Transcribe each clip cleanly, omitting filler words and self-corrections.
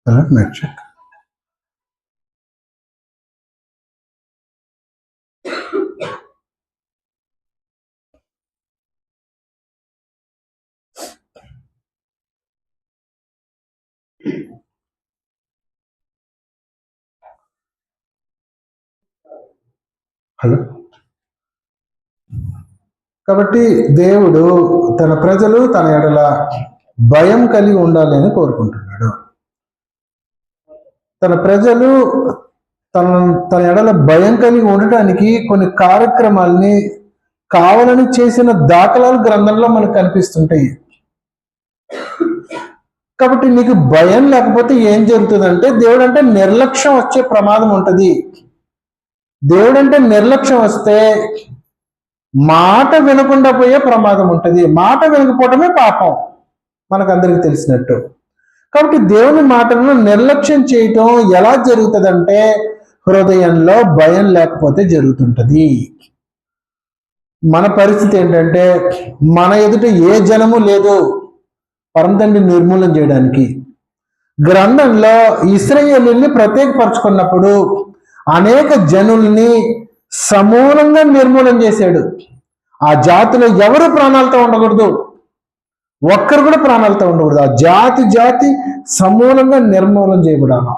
Let check. Hello. కాబట్టి దేవుడు తన ప్రజలు తన ఎడల భయం కలిగి ఉండాలి అని కోరుకుంటున్నాడు. తన ప్రజలు తన తన ఎడల భయం కలిగి ఉండటానికి కొన్ని కార్యక్రమాల్ని కావాలని చేసిన దాఖలాలు గ్రంథంలో మనకు కనిపిస్తుంటాయి. కాబట్టి నీకు భయం లేకపోతే ఏం జరుగుతుందంటే దేవుడు అంటే నిర్లక్ష్యం వచ్చే ప్రమాదం ఉంటుంది. దేవుడు అంటే నిర్లక్ష్యం వస్తే మాట వినకుండా పోయే ప్రమాదం ఉంటుంది. మాట వినకపోవటమే పాపం, మనకందరికి తెలిసినట్టు. కాబట్టి దేవుని మాటలను నిర్లక్ష్యం చేయటం ఎలా జరుగుతుందంటే హృదయంలో భయం లేకపోతే జరుగుతుంటది. మన పరిస్థితి ఏంటంటే మన ఎదుట ఏ జనము లేదు పరమతండ్రి నిర్మూలన చేయడానికి. గ్రంథంలో ఇశ్రాయేలుని ప్రత్యేకపరచుకున్నప్పుడు అనేక జనుల్ని సమూలంగా నిర్మూలన చేశాడు. ఆ జాతిలో ఎవరు ప్రాణాలతో ఉండకూడదు, ఒక్కరు కూడా ప్రాణాలతో ఉండకూడదు. ఆ జాతి సమూలంగా నిర్మూలన చేయబడాలి.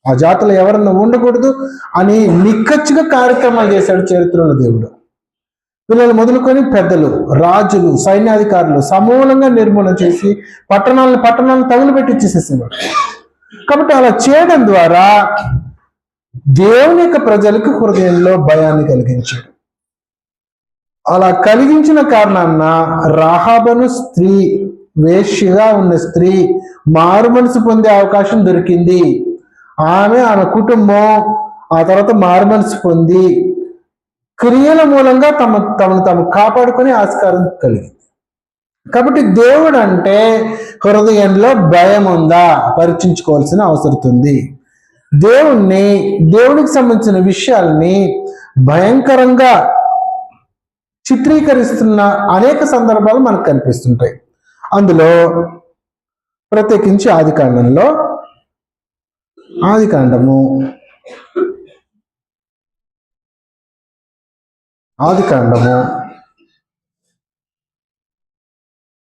ఆ జాతిలో ఎవరన్నా ఉండకూడదు అని నిక్కచ్చిగా కార్యక్రమాలు చేశాడు చరిత్రలో దేవుడు. పిల్లలు మొదలుకొని పెద్దలు, రాజులు, సైన్యాధికారులు సమూలంగా నిర్మూలన చేసి పట్టణాలను తగులుపెట్టించేసేసేవాడు. కాబట్టి అలా చేయడం ద్వారా దేవుని యొక్క ప్రజలకు హృదయంలో భయాన్ని కలిగించాడు. అలా కలిగించిన కారణాన రాహాబను స్త్రీ, వేశ్యగా ఉన్న స్త్రీ మారు మనసు పొందే అవకాశం దొరికింది. ఆమె కుటుంబం ఆ తర్వాత మారు మనసు పొంది క్రియల మూలంగా తమను తాము కాపాడుకునే ఆస్కారం కలిగింది. కాబట్టి దేవుడు అంటే హృదయంలో భయం ఉందా పరీక్షించుకోవాల్సిన అవసరం ఉంది. దేవునికి సంబంధించిన విషయాల్ని భయంకరంగా చిత్రీకరిస్తున్న అనేక సందర్భాలు మనకు కనిపిస్తుంటాయి. అందులో ప్రత్యేకించి ఆదికాండము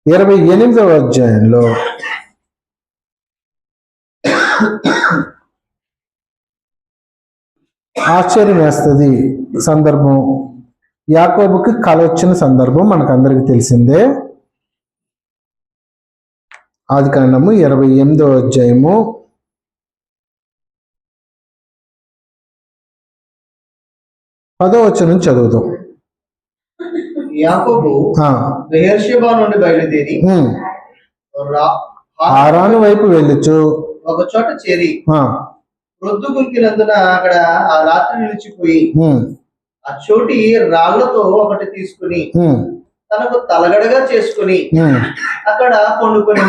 28వ అధ్యాయంలో ఆశ్చర్యం వేస్తుంది సందర్భం. యాకోబుకి కల వచ్చిన సందర్భం మనకు అందరికి తెలిసిందే. ఆదికాండము 28వ అధ్యాయము 10వ వచనం చదువుదాం. యాకోబు బెయేర్షెబా నుండి బయలుదేరి హారాను వైపు వెళ్ళుచు ఒక చోట చేరి ప్రొద్దు గుంకినందున అక్కడ ఆ రాత్రి నిలిచిపోయి ఆ చోటి రాళ్లతో ఒకటి తీసుకుని తనకు తలగడగా చేసుకుని అక్కడ పండుకొని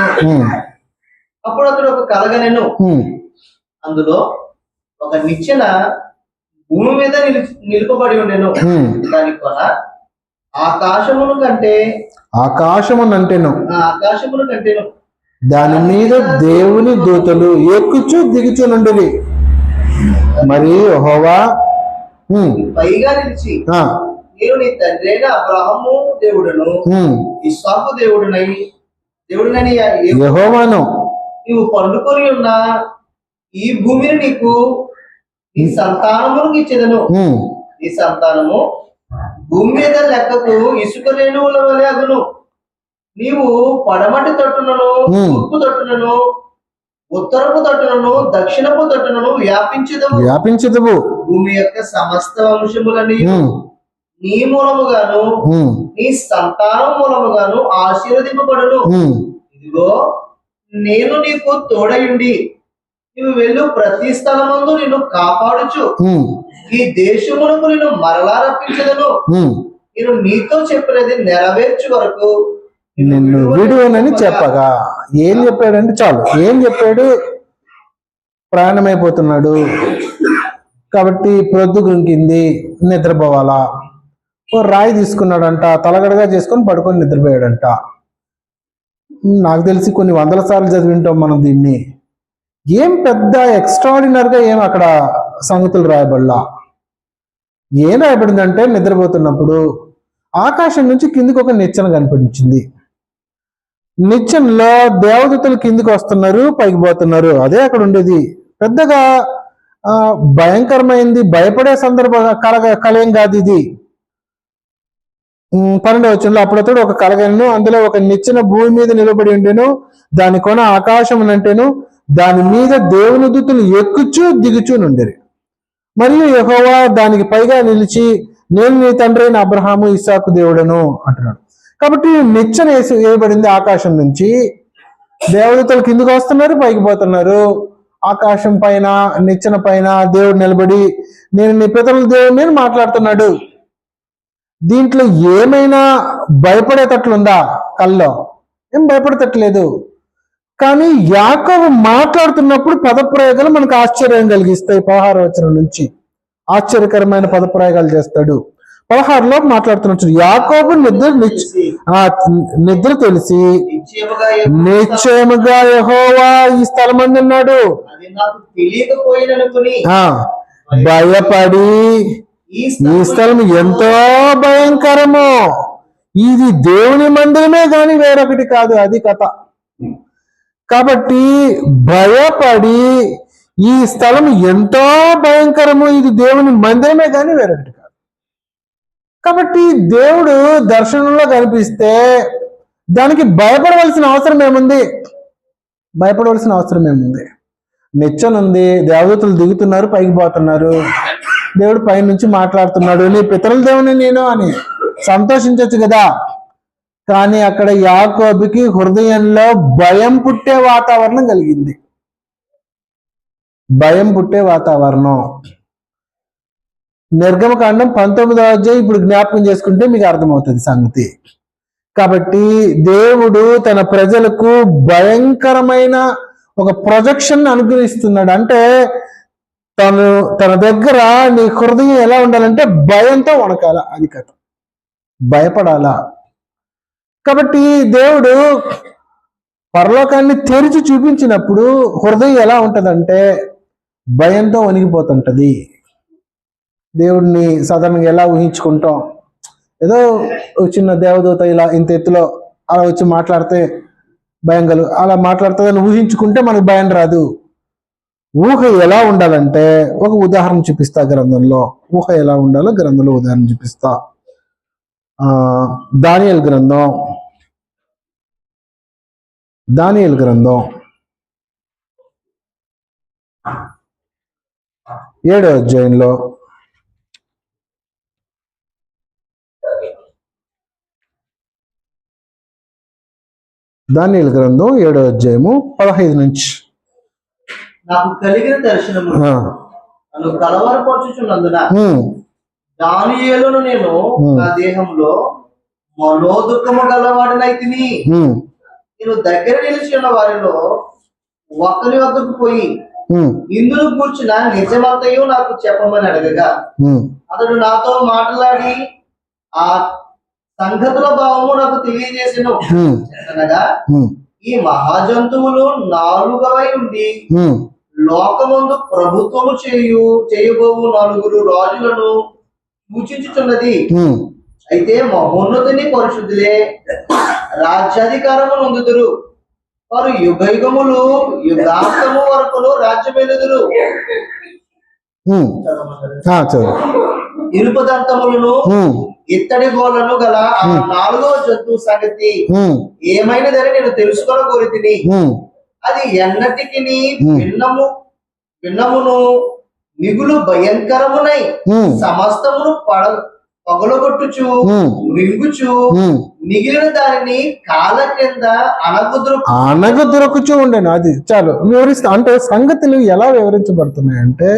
అప్పుడు అతడు ఒక కలగనెను. అందులో ఒక నిచ్చెన భూమి మీద నిలుపబడి ఉండెను. దాని కొన ఆకాశమును కంటేను దాని మీద దేవుని దూతలు ఎక్కుచు దిగుచు నుండిరి. మరి యెహోవా పైగా నిలిచి నేను నీ తండ్రి అయిన అబ్రహాము దేవుడును ఇస్సాకు దేవుడునని యెహోవాను నీవు పండుకొని ఉన్న ఈ భూమిని నీకు నీ సంతానమునికి ఇచ్చేదను. నీ సంతానము భూమి మీద లెక్కకు ఇసుక రేణువుల వలె అగును. నీవు పడమటి తట్టునను, తూర్పు తట్టునను, ఉత్తరపు తట్టునను, దక్షిణపు తట్టునను వ్యాపించదవు. భూమి యొక్క సమస్త వంశములని నీ మూలముగాను నీ సంతానం మూలముగాను ఆశీర్వదింపబడును. ఇదిగో నేను నీకు తోడయుండి నీవు వెళ్ళు ప్రతి స్థలమందు నిన్ను కాపాడుచు ఈ దేశమునకు నిన్ను మరలా రప్పించదను. నేను నీతో చెప్పినది నెరవేర్చు వరకు నిన్ను విడువనని చెప్పగా ఏం చెప్పాడంటే చాలు. ఏం చెప్పాడు? ప్రయాణమైపోతున్నాడు కాబట్టి ప్రొద్దు గుంకింది, నిద్రపోవాలా. ఓ రాయి తీసుకున్నాడంట, తలగడగా చేసుకొని పడుకొని నిద్రపోయాడంట. నాకు తెలిసి కొన్ని 100 సార్లు చదివింటాం మనం దీన్ని. ఏం పెద్ద ఎక్స్ట్రాడినరీగా ఏం అక్కడ సంగతులు రాయబడలా. ఏం రాయబడిందంటే నిద్రపోతున్నప్పుడు ఆకాశం నుంచి కిందికి ఒక నిచ్చెన కనిపించింది. నిచ్చెనలో దేవదూతలు కిందికి వస్తున్నారు, పైకి పోతున్నారు. అదే అక్కడ ఉండేది. పెద్దగా భయంకరమైంది, భయపడే కలయం కాదు ఇది. 12వ వచనంలో అప్పుడతడు ఒక కలగను, అందులో ఒక నిచ్చెన భూమి మీద నిలబడి ఉండెను, దాని కొన ఆకాశం అంటేను, దాని మీద దేవుని దూతలు ఎక్కుచూ దిగుచూ నుండేది. మరియు యెహోవా దానికి పైగా నిలిచి, నేను నీ తండ్రి అయిన అబ్రహాము ఇస్సాకు దేవుడను అంటున్నాడు. కాబట్టి నిచ్చెన వేయబడింది ఆకాశం నుంచి. దేవదూతలు కిందికి వస్తున్నారు, పైకి పోతున్నారు. ఆకాశం పైన నిచ్చెన పైన దేవుడు నిలబడి నేను నీ పితరుల దేవుడిని మాట్లాడుతున్నాడు. దీంట్లో ఏమైనా భయపడేటట్లుందా? కల్లో ఏం భయపడేటట్లేదు. కానీ యాకోబు మాట్లాడుతున్నప్పుడు పదప్రయోగాలు మనకు ఆశ్చర్యం కలిగిస్తాయి. 16వ వచనం నుంచి ఆశ్చర్యకరమైన పదప్రయోగాలు చేస్తాడు. 16లో మాట్లాడుతున్నాడు, యాకోబు నిద్ర తెలిసి నిశ్చయముగా యెహోవా ఈ స్థలమందు ఉన్నాడు, భయపడి ఈ స్థలం ఎంతో భయంకరము, ఇది దేవుని మందిరమే గాని వేరొకటి కాదు. అది కథ. కాబట్టి భయపడి ఈ స్థలం ఎంతో భయంకరము, ఇది దేవుని మందిరమే కానీ వేరొకటి కాదు. కాబట్టి దేవుడు దర్శనంలో కనిపిస్తే దానికి భయపడవలసిన అవసరం ఏముంది? భయపడవలసిన అవసరం ఏముంది? నిచ్చెన ఉంది, దేవదూతలు దిగుతున్నారు, పైకి పోతున్నారు. దేవుడు పైనుంచి మాట్లాడుతున్నాడు, నీ పితరుల దేవుని నేను అని సంతోషించవచ్చు కదా. కానీ అక్కడ యాకోబుకి హృదయంలో భయం పుట్టే వాతావరణం కలిగింది. భయం పుట్టే వాతావరణం. నిర్గమకాండం 19వ అధ్యాయం ఇప్పుడు జ్ఞాపకం చేసుకుంటే మీకు అర్థమవుతుంది సంగతి. కాబట్టి దేవుడు తన ప్రజలకు భయంకరమైన ఒక ప్రొజెక్షన్ అనుగ్రహిస్తున్నాడు. అంటే తన దగ్గర నీ హృదయం ఎలా ఉండాలంటే భయంతో వణకాల. అది కథ. భయపడాలా. కాబట్టి దేవుడు పరలోకాన్ని తెరిచి చూపించినప్పుడు హృదయం ఎలా ఉంటదంటే భయంతో వణిగిపోతుంటది. దేవుడిని సాధారణంగా ఎలా ఊహించుకుంటాం? ఏదో చిన్న దేవదూత ఇలా ఇంత ఎత్తులో అలా వచ్చి మాట్లాడితే భయం అలా మాట్లాడుతుందని ఊహించుకుంటే మనకు భయం రాదు. ఊహ ఎలా ఉండాలంటే ఒక ఉదాహరణ చూపిస్తా గ్రంథంలో. ఊహ ఎలా ఉండాలో గ్రంథంలో ఉదాహరణ చూపిస్తా. దానియేలు గ్రంథం 7వ అధ్యాయంలో దానియేలు గ్రంథం 7వ అధ్యాయము 15 నుంచి. నాకు కలిగిన దర్శనము నన్ను కలవరపరచుచున్నందున దానియేలును నేను నా దేహంలో మనోదుఖము గలవాడినైతిని. నేను దగ్గర నిలిచి ఉన్న వారిలో ఒకరి వద్దకు పోయి ఇందును కూర్చున్న నిజమంతయు నాకు చెప్పమని అడగగా అతడు నాతో మాట్లాడి ఆ సంగతుల భావము నాకు తెలియజేసిన. అనగా ఈ మహాజంతువులు 4 ఉండి లోకమందు ప్రభుత్వము చేయబోవు 4 రాజులను సూచించుచున్నది. అయితే మహోన్నతుని పరిశుద్ధులే రాజ్యాధికారము నొందుదురు. వారు యుగయుగములు యుగాంతము వరకును రాజ్యమేలుదురు. ఇనుప దంతములను ఇత్తడి గోళ్లను గల ఆ 4వ జంతువు సంగతి ఏమైనదని నేను తెలుసుకోగోరితిని. అది ఎన్నటికి భిన్నమును మిగులు భయంకరమునై సమస్తమును పగలగొట్టుచు రింగుచు మిగిలిన దానిని కాళ్ళ కింద అనగదొరకుచూ ఉండేను. అది చాలు వివరిస్తా. అంటే సంగతులు ఎలా వివరించబడుతున్నాయంటే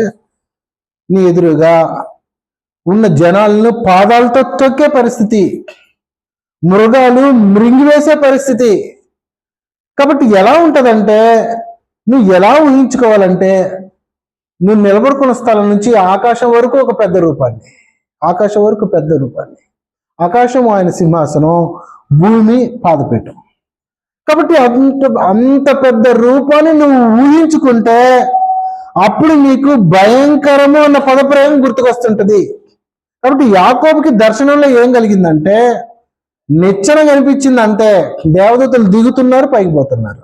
నీ ఎదురుగా ఉన్న జనాలను పాదాలతో తొక్కే పరిస్థితి, మృగాలు మృంగివేసే పరిస్థితి. కాబట్టి ఎలా ఉంటదంటే నువ్వు ఎలా ఊహించుకోవాలంటే నువ్వు నిలబడుకున్న స్థలం నుంచి ఆకాశం వరకు ఒక పెద్ద రూపాన్ని, ఆకాశం వరకు పెద్ద రూపాన్ని, ఆకాశం ఆయన సింహాసనం, భూమి పాదపీఠం. కాబట్టి అంత అంత పెద్ద రూపాన్ని నువ్వు ఊహించుకుంటే అప్పుడు నీకు భయంకరము అన్న పదప్రయోగం గుర్తుకొస్తుంటది. కాబట్టి యాకోబుకి దర్శనంలో ఏం కలిగిందంటే నిచ్చెన కనిపించింది అంతే. దేవదూతలు దిగుతున్నారు, పైకి పోతున్నారు.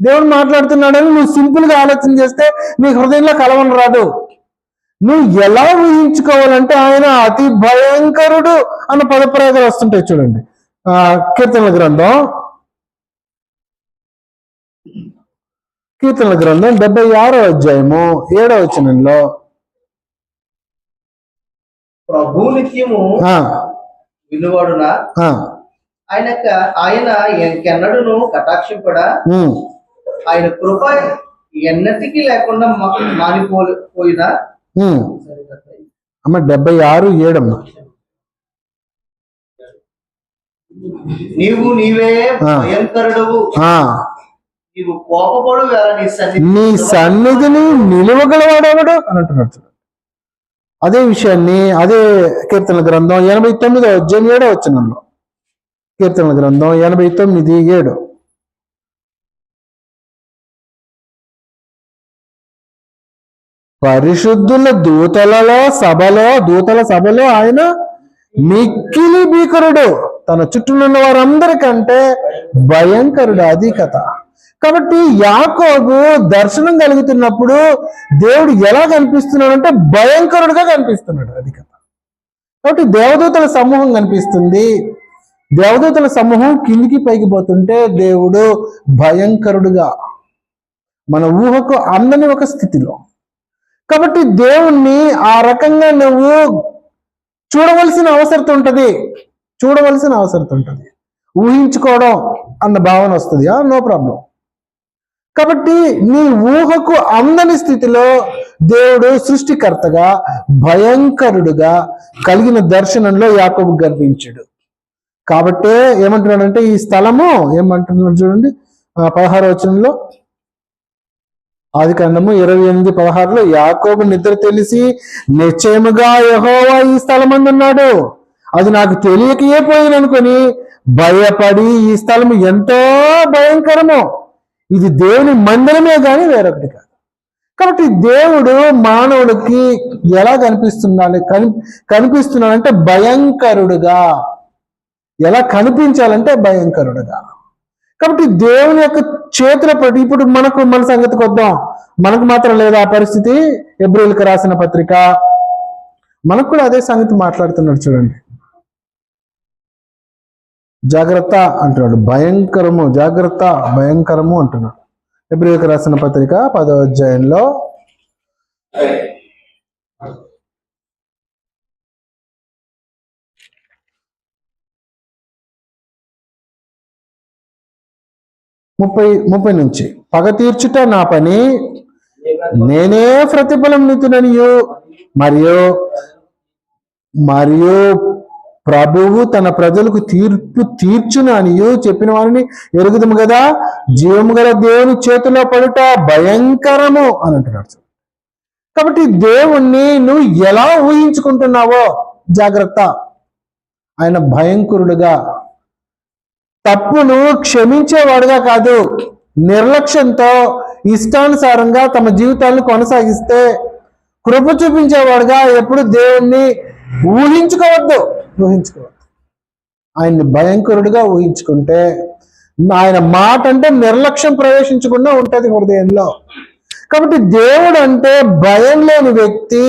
దేవుడు మాట్లాడుతున్నాడని నువ్వు సింపుల్ గా ఆలోచన చేస్తే నీ హృదయంలో కలవరం రాదు. నువ్వు ఎలా ఊహించుకోవాలంటే ఆయన అతి భయంకరుడు అన్న పదప్రయోగాలు వస్తుంటాయి చూడండి. కీర్తనల గ్రంథం 76వ అధ్యాయము 7వ వచనంలో ప్రభు నిత్యము విలువడునా ఆయన ఎన్నడూను కటాక్షింపడా, ఆయన కృప ఎన్నటికీ లేకుండా మానిపోయినా. 76:7 నీవే భయంకరుడవు, నీవు కోపపడు వేళ నీ సన్నిధిని నిలువగలవాడెవడు అని అంటున్నాడు. అదే విషయాన్ని అదే కీర్తనల గ్రంథం 89వ అధ్యాయం 7వ వచనంలో, కీర్తనల గ్రంథం 89:7 పరిశుద్ధుల దూతల సభలో ఆయన మిక్కిలి భీకరుడు, తన చుట్టూనున్న వారందరికంటే భయంకరుడు. అది కథ. కాబట్టి యాకోబు దర్శనం కలుగుతున్నప్పుడు దేవుడు ఎలా కనిపిస్తున్నాడు అంటే భయంకరుడుగా కనిపిస్తున్నాడు. అది కథ. కాబట్టి దేవదూతల సమూహం కనిపిస్తుంది. దేవదూతల సమూహం కిందికి పైకి పోతుంటే దేవుడు భయంకరుడుగా, మన ఊహకు అందని ఒక స్థితిలో. కాబట్టి దేవుణ్ణి ఆ రకంగా నువ్వు చూడవలసిన అవసరం ఉంటుంది. ఊహించుకోవడం అన్న భావన వస్తుంది, నో ప్రాబ్లం. కాబట్టి నీ ఊహకు అందని స్థితిలో దేవుడు సృష్టికర్తగా భయంకరుడుగా కలిగిన దర్శనంలో యాకోబు కనిపించాడు. కాబట్టి ఏమంటున్నాడంటే ఈ స్థలము ఏమంటున్నాడు చూడండి, 16వ వచనంలో, ఆదికాండము 28:16 యాకోబు నిద్ర తెలిసి నిశ్చయముగా యెహోవా ఈ స్థలమందున్నాడు, అది నాకు తెలియకయే పోయిననుకొని భయపడి ఈ స్థలము ఎంతో భయంకరమో, ఇది దేవుని మందిరమే కానీ వేరొకటి కాదు. కాబట్టి దేవుడు మానవుడికి ఎలా కనిపిస్తున్నాడంటే భయంకరుడుగా. ఎలా కనిపించాలంటే భయంకరుడుగా. కాబట్టి దేవుని యొక్క చేతుల పట్టి ఇప్పుడు మన సంగతికి వద్దాం. మనకు మాత్రం లేదా ఆ పరిస్థితి. హెబ్రీయులకు రాసిన పత్రిక మనకు కూడా అదే సంగతి మాట్లాడుతున్నాడు చూడండి. జాగ్రత్త అంటున్నాడు, భయంకరము, జాగ్రత్త భయంకరము అంటున్నాడు. హెబ్రీయులకు రాసిన పత్రిక 10వ అధ్యాయంలో 30 నుంచి, పగ తీర్చుట నా పని, నేనే ప్రతిఫలం నితుననియు మరియు ప్రభువు తన ప్రజలకు తీర్పు తీర్చును అనియు చెప్పిన వారిని ఎరుగుదము కదా, జీవము గల దేవుని చేతిలో పడుట భయంకరము అని అంటున్నాడు. కాబట్టి దేవుణ్ణి నువ్వు ఎలా ఊహించుకుంటున్నావో జాగ్రత్త. ఆయన భయంకరుడుగా, తప్పును క్షమించేవాడుగా కాదు, నిర్లక్ష్యంతో ఇష్టానుసారంగా తమ జీవితాలను కొనసాగిస్తే కృప చూపించేవాడుగా ఎప్పుడు దేవుణ్ణి ఊహించుకోవద్దు. ఆయన్ని భయంకరుడుగా ఊహించుకుంటే ఆయన మాట అంటే నిర్లక్ష్యం ప్రవేశించకుండా ఉంటది హృదయంలో. కాబట్టి దేవుడు అంటే భయం లేని వ్యక్తి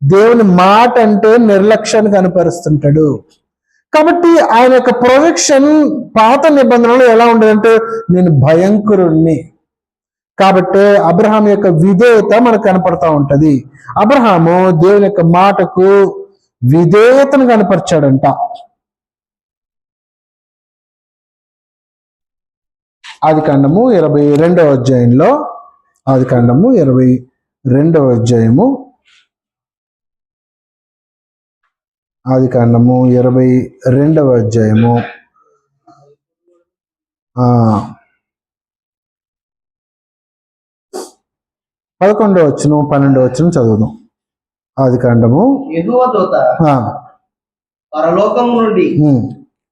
దేవుని మాట అంటే నిర్లక్ష్యాన్ని కనపరుస్తుంటాడు. కాబట్టి ఆయన యొక్క ప్రొజెక్షన్ పాత నిబంధనలు ఎలా ఉండదంటే నేను భయంకరుణ్ణి. కాబట్టి అబ్రహాం యొక్క విధేయత మనకు కనపడతా ఉంటది. అబ్రహాము దేవుని యొక్క మాటకు విధేయతను కనపరిచాడంట. ఆదికాండము 22వ అధ్యాయంలో, ఆదికాండము 22వ అధ్యాయము, ఆదికాండము 22వ అధ్యాయము 11వ వచనం 12వ వచనం చదువుదాం. ఆదికాండము యెహోవా దూత పరలోకము నుండి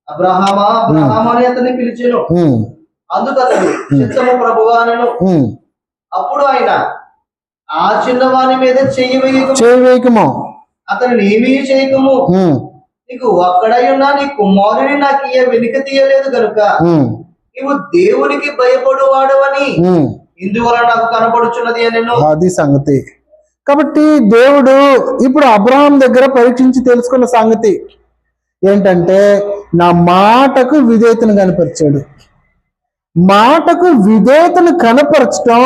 అబ్రహామా అని అతన్ని పిలిచెను. అందుకు అతడు చిత్తము ప్రభువా అనెను. అప్పుడు ఆయన, ఆ చిన్నవాని మీద చేయవేయకము, అతనిని ఏమీ చేయకము, నీకు ఒక్కడై ఉన్నా నీ కుమారుని నాకు వెనుక తీయలేదు గనుక నీవు దేవునికి భయపడువాడవని ఇందువల్ల నాకు కనపడుచున్నది అని. అది సంగతి. కాబట్టి దేవుడు ఇప్పుడు అబ్రహాం దగ్గర పరీక్షించి తెలుసుకున్న సంగతి ఏంటంటే, నా మాటకు విధేయతను కనపరిచాడు. మాటకు విధేయతను కనపరచటం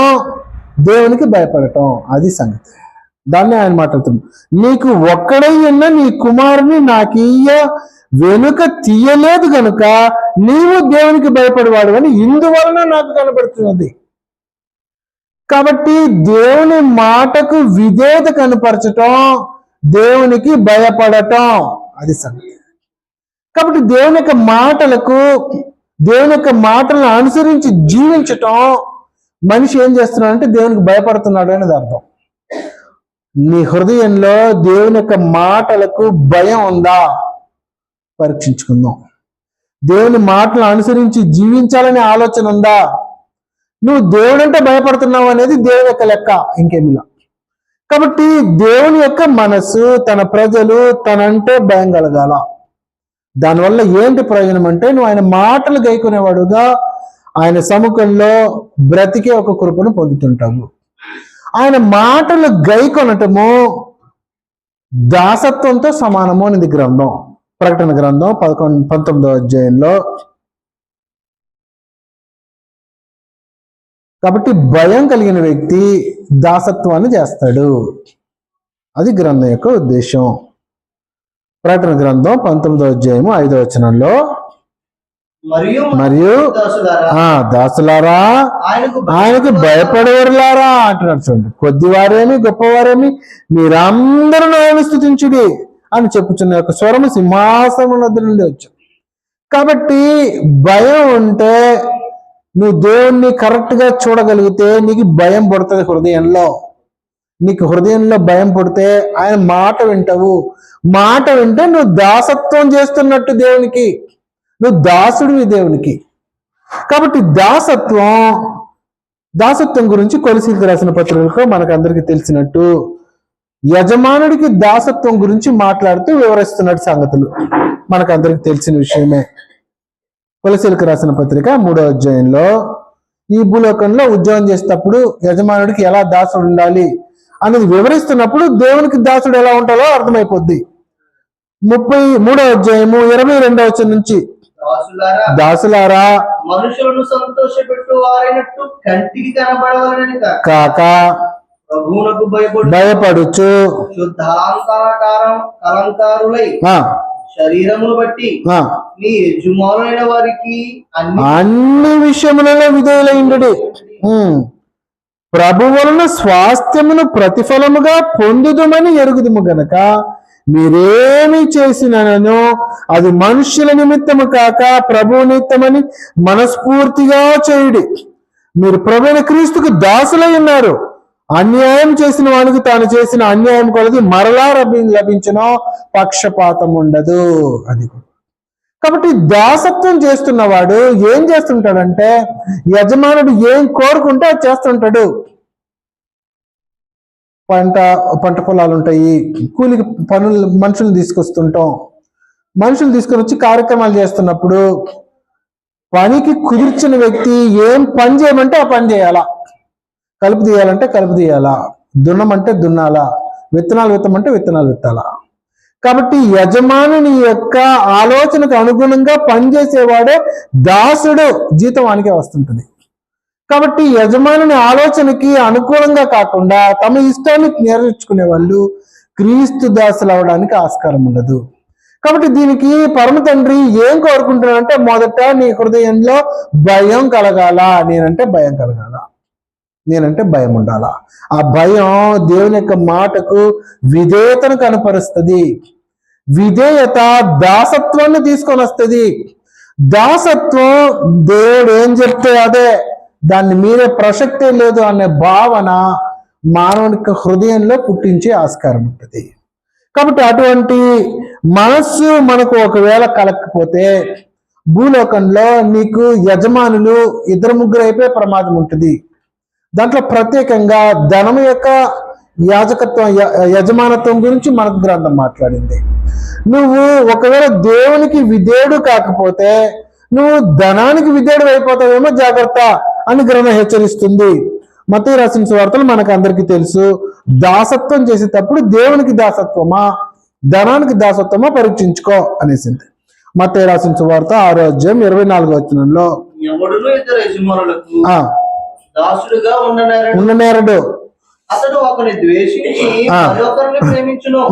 దేవునికి భయపడటం, అది సంగతి. దాన్ని ఆయన మాట్లాడుతున్నాడు. నీకు ఒక్కడై ఉన్న నీ కుమారుని నాకు వెనుక తీయలేదు గనుక నీవు దేవునికి భయపడేవాడు అని ఇందువలన నాకు కనపడుతున్నది. కాబట్టి దేవుని మాటకు విధేయత కనపరచటం, దేవునికి భయపడటం, అది సంగతి. కాబట్టి దేవుని యొక్క మాటలను అనుసరించి జీవించటం, మనిషి ఏం చేస్తున్నాడు అంటే దేవునికి భయపడుతున్నాడు అనేది అర్థం. నీ హృదయంలో దేవుని యొక్క మాటలకు భయం ఉందా పరీక్షించుకుందాం. దేవుని మాటలను అనుసరించి జీవించాలనే ఆలోచన ఉందా? నువ్వు దేవుడంటే భయపడుతున్నావు అనేది దేవుని యొక్క లెక్క, ఇంకేమిలా. కాబట్టి దేవుని యొక్క మనస్సు, తన ప్రజలు తనంటే భయం కలగాల. దానివల్ల ఏంటి ప్రయోజనం అంటే, నువ్వు ఆయన మాటలు గైకొనేవాడుగా ఆయన సముఖంలో బ్రతికే ఒక కృపను పొందుతుంటావు. ఆయన మాటలు గైకొనటము దాసత్వంతో సమానము అనేది గ్రంథం, ప్రకటన గ్రంథం 19వ అధ్యాయంలో. కాబట్టి భయం కలిగిన వ్యక్తి దాసత్వాన్ని చేస్తాడు, అది గ్రంథం యొక్క ఉద్దేశం. ప్రకటన గ్రంథం 19వ అధ్యాయము 5వ వచనంలో, మరియు దాసులారా ఆయనకు భయపడేవారులారా అంటున్నాడు. చూడండి, కొద్దివారేమి గొప్పవారేమి మీరందరూ ఆయన స్తుతించుడి అని చెప్పుచున్న యొక్క స్వరము సింహాసనం వద్ద నుండి వచ్చాం. కాబట్టి భయం ఉంటే, నువ్వు దేవుణ్ణి కరెక్ట్ గా చూడగలిగితే నీకు భయం పుడుతుంది హృదయంలో. నీకు హృదయంలో భయం పుడితే ఆయన మాట వింటావు. మాట వింటే నువ్వు దాసత్వం చేస్తున్నట్టు దేవునికి, నువ్వు దాసుడివి దేవునికి. కాబట్టి దాసత్వం గురించి కొలసీలకు రాసిన పత్రికలో మనకు అందరికీ తెలిసినట్టు యజమానుడికి దాసత్వం గురించి మాట్లాడుతూ వివరిస్తున్నట్టు సంగతులు మనకు అందరికి తెలిసిన విషయమే. కొలసీలకు రాసిన పత్రిక 3వ అధ్యాయంలో ఈ భూలోకంలో ఉద్యోగం చేసేటప్పుడు యజమానుడికి ఎలా దాసుడు ఉండాలి అనేది వివరిస్తున్నప్పుడు దేవునికి దాసుడు ఎలా ఉంటాడో అర్థమైపోద్ది. 33వ అధ్యాయము 22వ వచనం నుంచి, దాసులారా మనుషులను సంతోషపెట్టు వారైనట్టు కంటికి కనబడవాలని కాక ప్రభువునకు భయపడుచు శుద్ధాలంకారులై శరీరమును బట్టి నీ యజమానులైన వారికి అన్ని విషయములలో విధేయులైండు. ప్రభు వలన స్వాస్థ్యమును ప్రతిఫలముగా పొందుదుమని ఎరుగుదుము గనక మీరేమి చేసినను అది మనుష్యుల నిమిత్తము కాక ప్రభు నిమిత్తమని మనస్ఫూర్తిగా చేయుడి. మీరు ప్రభువైన క్రీస్తుకు దాసులై ఉన్నారు. అన్యాయం చేసిన వానికి తాను చేసిన అన్యాయం కొలది మరలా లభించనో పక్షపాతం ఉండదు. అది కాబట్టి దాసత్వం చేస్తున్నవాడు ఏం చేస్తుంటాడంటే, యజమానుడు ఏం కోరుకుంటే అది చేస్తుంటాడు. పంట పొలాలు ఉంటాయి, కూలికి మనుషులు తీసుకొస్తుంటాం. మనుషులు తీసుకొని వచ్చి కార్యక్రమాలు చేస్తున్నప్పుడు పనికి కుదిర్చిన వ్యక్తి ఏం పని చేయమంటే ఆ పని చేయాలా, కలుపు తీయాలంటే కలుపు తీయాలా, దున్నమంటే దున్నాలా, విత్తనాలు విత్తమంటే విత్తనాలు విత్తాలా. కాబట్టి యజమానుని యొక్క ఆలోచనకు అనుగుణంగా పనిచేసేవాడే దాసుడు, జీతం వానికే వస్తుంటుంది. కాబట్టి యజమానుని ఆలోచనకి అనుకూలంగా కాకుండా తమ ఇష్టాన్ని నెరవేర్చుకునే వాళ్ళు క్రీస్తు దాసులు అవడానికి ఆస్కారం ఉండదు. కాబట్టి దీనికి పరమ తండ్రి ఏం కోరుకుంటున్నాడంటే, మొదట నీ హృదయంలో భయం కలగాల, నేనంటే భయం కలగాల, నేనంటే భయం ఉండాలా. ఆ భయం దేవుని యొక్క మాటకు విధేయతను కనపరుస్తుంది. విధేయత దాసత్వాన్ని తీసుకొని వస్తుంది. దాసత్వం దేవుడు ఏం చెప్తే అదే, దాన్ని మీరే ప్రసక్తే లేదు అనే భావన మానవుని హృదయంలో పుట్టించే ఆస్కారం ఉంటుంది. కాబట్టి అటువంటి మనస్సు మనకు ఒకవేళ కలగకపోతే భూలోకంలో నీకు యజమానులు 2-3 అయిపోయే ప్రమాదం ఉంటుంది. దాంట్లో ప్రత్యేకంగా ధనం యొక్క యాజకత్వం యజమానత్వం గురించి మనకు గ్రంథం మాట్లాడింది. నువ్వు ఒకవేళ దేవునికి విధేయుడు కాకపోతే నువ్వు ధనానికి విధేయుడు అయిపోతావేమో, జాగ్రత్త అని గ్రంథం హెచ్చరిస్తుంది. మత్తయి రాసిన సువార్తలు మనకు అందరికీ తెలుసు. దాసత్వం చేసేటప్పుడు దేవునికి దాసత్వమా ధనానికి దాసత్వమా పరీక్షించుకో అనేసింది. మత్తయి రాసిన సువార్త 6వ అధ్యాయం 24వ వచనంలో, ఎవడును ఇద్దరు యజమానులకు దాసుడుగా ఉండనేరడు, అతడు ఒకని ద్వేషించి మరొకరిని ప్రేమించును,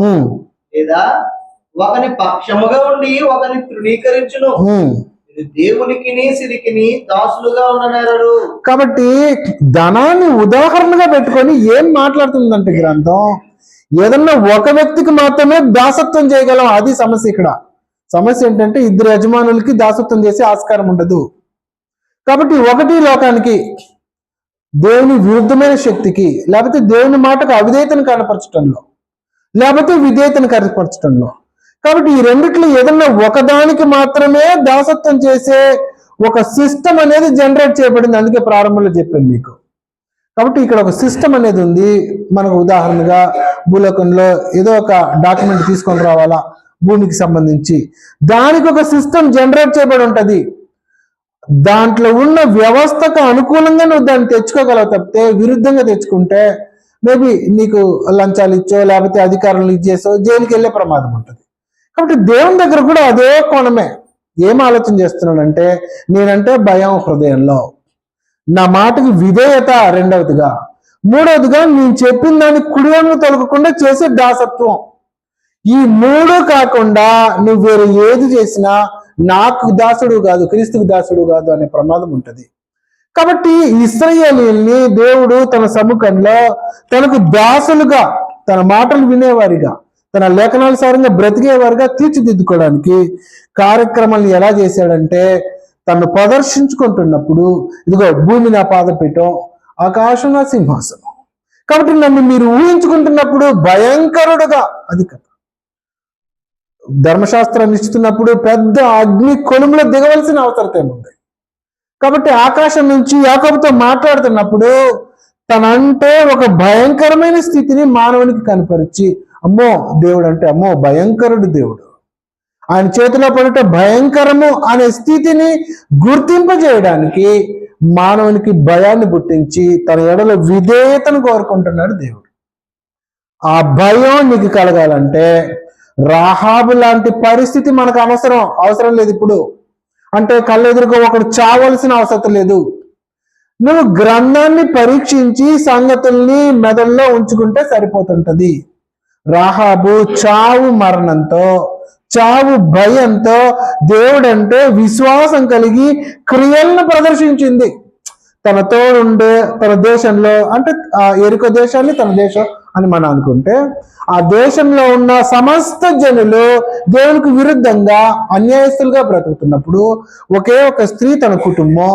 లేదా ఒకని పక్షముగా ఉండి ఒకని తృణీకరించును. దేవునికి సిరికిని దాసులుగా ఉండనేరడు. కాబట్టి ధనాన్ని ఉదాహరణగా పెట్టుకొని ఏం మాట్లాడుతుందంటే గ్రంథం, ఏదన్నా ఒక వ్యక్తికి మాత్రమే దాసత్వం చేయగలం, అది సమస్య. ఇక్కడ సమస్య ఏంటంటే 2 యజమానులకి దాసత్వం చేసే ఆస్కారం ఉండదు. కాబట్టి ఒకటి లోకానికి, దేవుని విరుద్ధమైన శక్తికి, లేకపోతే దేవుని మాటకు అవిధేయతను కనపరచడంలో, లేకపోతే విధేయతను కనపరచడంలో. కాబట్టి ఈ రెండిట్లో ఏదన్నా ఒకదానికి మాత్రమే దాసత్వం చేసే ఒక సిస్టమ్ అనేది జనరేట్ చేయబడింది. అందుకే ప్రారంభంలో చెప్పాను మీకు. కాబట్టి ఇక్కడ ఒక సిస్టమ్ అనేది ఉంది. మనకు ఉదాహరణగా భూలోకంలో ఏదో ఒక డాక్యుమెంట్ తీసుకొని రావాలా భూమికి సంబంధించి, దానికి ఒక సిస్టమ్ జనరేట్ చేయబడి ఉంటుంది. దాంట్లో ఉన్న వ్యవస్థకు అనుకూలంగా నువ్వు దాన్ని తెచ్చుకోగలవు తప్పితే విరుద్ధంగా తెచ్చుకుంటే మేబీ నీకు లంచాలు ఇచ్చో లేకపోతే అధికారులు ఇచ్చేసో జైలుకి వెళ్ళే ప్రమాదం ఉంటుంది. కాబట్టి దేవుని దగ్గర కూడా అదే కోణమే. ఏం ఆలోచన చేస్తున్నాడంటే, నేనంటే భయం హృదయంలో, నా మాటకి విధేయత రెండవదిగా, మూడవదిగా నేను చెప్పిన దాన్ని కుడివైపు తొలగకుండా చేసే దాసత్వం. ఈ 3 కాకుండా నువ్వు వేరే ఏది చేసినా నాకు దాసుడు కాదు, క్రీస్తుకు దాసుడు కాదు అనే ప్రమాదం ఉంటుంది. కాబట్టి ఇశ్రాయేలీయుల్ని దేవుడు తన సముఖంలో తనకు దాసులుగా, తన మాటలు వినేవారిగా, తన లేఖనానుసారంగా బ్రతికేవారిగా తీర్చిదిద్దుకోవడానికి కార్యక్రమాలను ఎలా చేశాడంటే, తను ప్రదర్శించుకుంటున్నప్పుడు ఇదిగో భూమి నా పాదపీఠం, ఆకాశం నా సింహాసనం. కాబట్టి నన్ను మీరు ఊహించుకుంటున్నప్పుడు భయంకరుడుగా, అది కథ. ధర్మశాస్త్రాన్ని ఇస్తున్నప్పుడు పెద్ద అగ్ని కొలుములో దిగవలసిన అవసరం ఏముంది. కాబట్టి ఆకాశం నుంచి యాకోబుతో మాట్లాడుతున్నప్పుడు తనంటే ఒక భయంకరమైన స్థితిని మానవునికి కనపరిచి, అమ్మో దేవుడు అంటే అమ్మో భయంకరుడు దేవుడు, ఆయన చేతిలో పడుట భయంకరము అనే స్థితిని గుర్తింపజేయడానికి మానవునికి భయాన్ని పుట్టించి తన ఎడల విధేయతను కోరుకుంటున్నాడు దేవుడు. ఆ భయం నీకు కలగాలంటే రాహాబు లాంటి పరిస్థితి మనకు అవసరం లేదు. ఇప్పుడు అంటే కళ్ళెదురుగా ఒకడు చావలసిన అవసరం లేదు. నువ్వు గ్రంథాన్ని పరీక్షించి సంగతుల్ని మెదడులో ఉంచుకుంటే సరిపోతుంటది. రాహాబు చావు మరణంతో, చావు భయంతో దేవుడంటే విశ్వాసం కలిగి క్రియలను ప్రదర్శించింది. తన తోడుండే తన దేశంలో, అంటే ఆ ఎరుక దేశాన్ని తన దేశం అని మనం అనుకుంటే, ఆ దేశంలో ఉన్న సమస్త జనులు దేవునికి విరుద్ధంగా అన్యాయస్తులుగా బ్రతుకుతున్నప్పుడు ఒకే ఒక స్త్రీ, తన కుటుంబం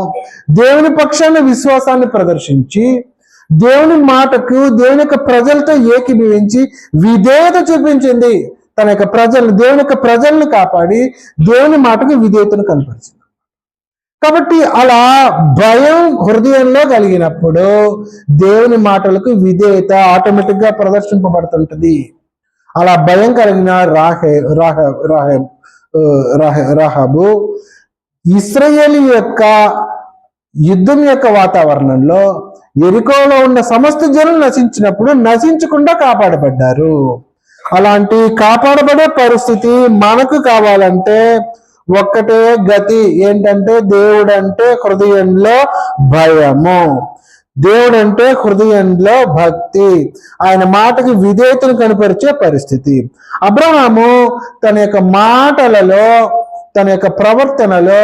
దేవుని పక్షాన విశ్వాసాన్ని ప్రదర్శించి దేవుని మాటకు, దేవుని యొక్క ప్రజలతో ఏకీభవించి విధేయత చూపించింది. తన యొక్క ప్రజలను, దేవుని యొక్క ప్రజలను కాపాడి దేవుని మాటకు విధేయతను కనపరిచింది. కాబట్టి అలా భయం హృదయంలో కలిగినప్పుడు దేవుని మాటలకు విధేయత ఆటోమేటిక్ గా ప్రదర్శింపబడుతుంటది. అలా భయం కలిగిన రాహాబు ఇశ్రాయేలు యొక్క యుద్ధం యొక్క వాతావరణంలో యెరికోలో ఉన్న సమస్త జనులు నశించినప్పుడు నశించకుండా కాపాడబడ్డారు. అలాంటి కాపాడబడే పరిస్థితి మనకు కావాలంటే ఒక్కటే గతి ఏంటంటే, దేవుడంటే హృదయంలో భయము, దేవుడంటే హృదయంలో భక్తి, ఆయన మాటకి విధేయతను కనపరిచే పరిస్థితి. అబ్రహాము తన యొక్క మాటలలో, తన యొక్క ప్రవర్తనలో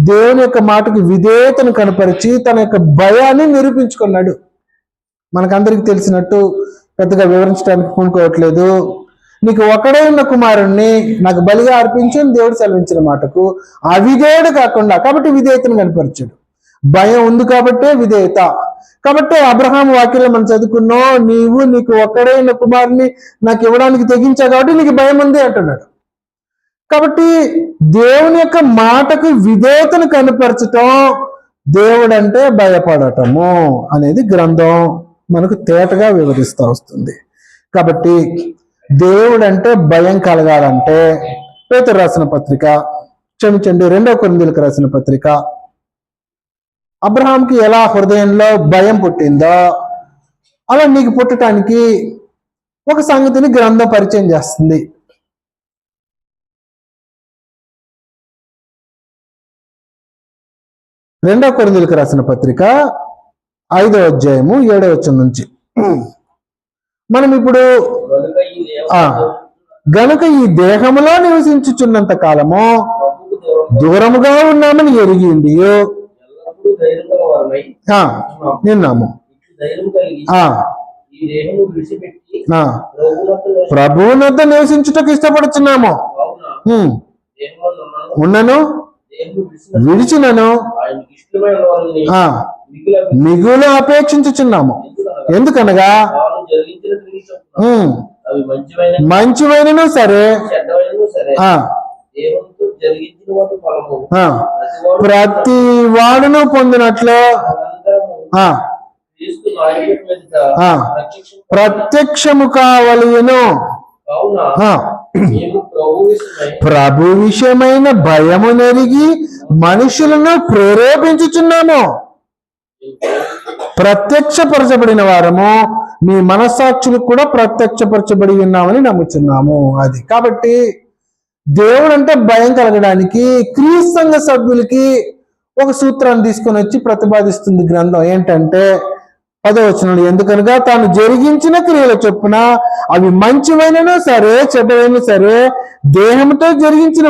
దేవుని యొక్క మాటకు విధేయతను కనపరిచి తన యొక్క భయాన్ని నిరూపించుకున్నాడు. మనకందరికి తెలిసినట్టు పెద్దగా వివరించడానికి పూనుకోవట్లేదు. నీకు ఒకడే ఉన్న కుమారుణ్ణి నాకు బలిగా అర్పించని దేవుడు సెలవించిన మాటకు అవిధేయుడు కాకుండా, కాబట్టి విధేయతను కనపరిచాడు. భయం ఉంది కాబట్టే విధేయత. కాబట్టి అబ్రహాము వాక్యంలో మనం చదువుకున్నాం, నీకు ఒక్కడే ఉన్న కుమారుని నాకు ఇవ్వడానికి తెగించావు కాబట్టి నీకు భయం ఉంది అంటున్నాడు. కాబట్టి దేవుని యొక్క మాటకు విధేయతను కనపరచటం దేవుడంటే భయపడటము అనేది గ్రంథం మనకు తేటగా వివరిస్తూ వస్తుంది. కాబట్టి దేవుడంటే భయం కలగాలంటే పేతురు రాసిన పత్రిక, క్షమించండి 2 కొరింథీయులకు రాసిన పత్రిక, అబ్రహాంకి ఎలా హృదయంలో భయం పుట్టిందో అలా నీకు పుట్టడానికి ఒక సంగతిని గ్రంథం పరిచయం చేస్తుంది. 2 కొరింథీయులకు రాసిన పత్రిక 5వ అధ్యాయము 7వ వచనం నుంచి మనం ఇప్పుడు గనుక ఈ దేహములో నివసించుచున్నంత కాలము దూరముగా ఉన్నామని ఎరిగి నిన్నాము. ప్రభువునొద్ద నివసించుటకు ఇష్టపడుచున్నాము. ఉన్నను విడిచినను మిగులు అపేక్షించుచున్నాము. ఎందుకనగా మంచివైనను సరే ప్రతి వాడును పొందినట్లు ప్రత్యక్షము కావలెను. ప్రభు విషయమైన భయము నెరిగి మనుషులను ప్రేరేపించుచున్నాము. ప్రత్యక్షపరచబడిన వారము మీ మనస్సాక్షులకు కూడా ప్రత్యక్షపరచబడి ఉన్నామని నమ్ముచున్నాము. అది కాబట్టి దేవుడు అంటే భయం కలగడానికి క్రీస్తు సంఘ సభ్యులకి ఒక సూత్రాన్ని తీసుకొని వచ్చి ప్రతిపాదిస్తుంది గ్రంథం. ఏంటంటే 10వ వచనంలో, ఎందుకనగా తాను జరిగించిన క్రియల చొప్పున అవి మంచివైనను సరే చెడ్డవైనా సరే దేహంతో జరిగించిన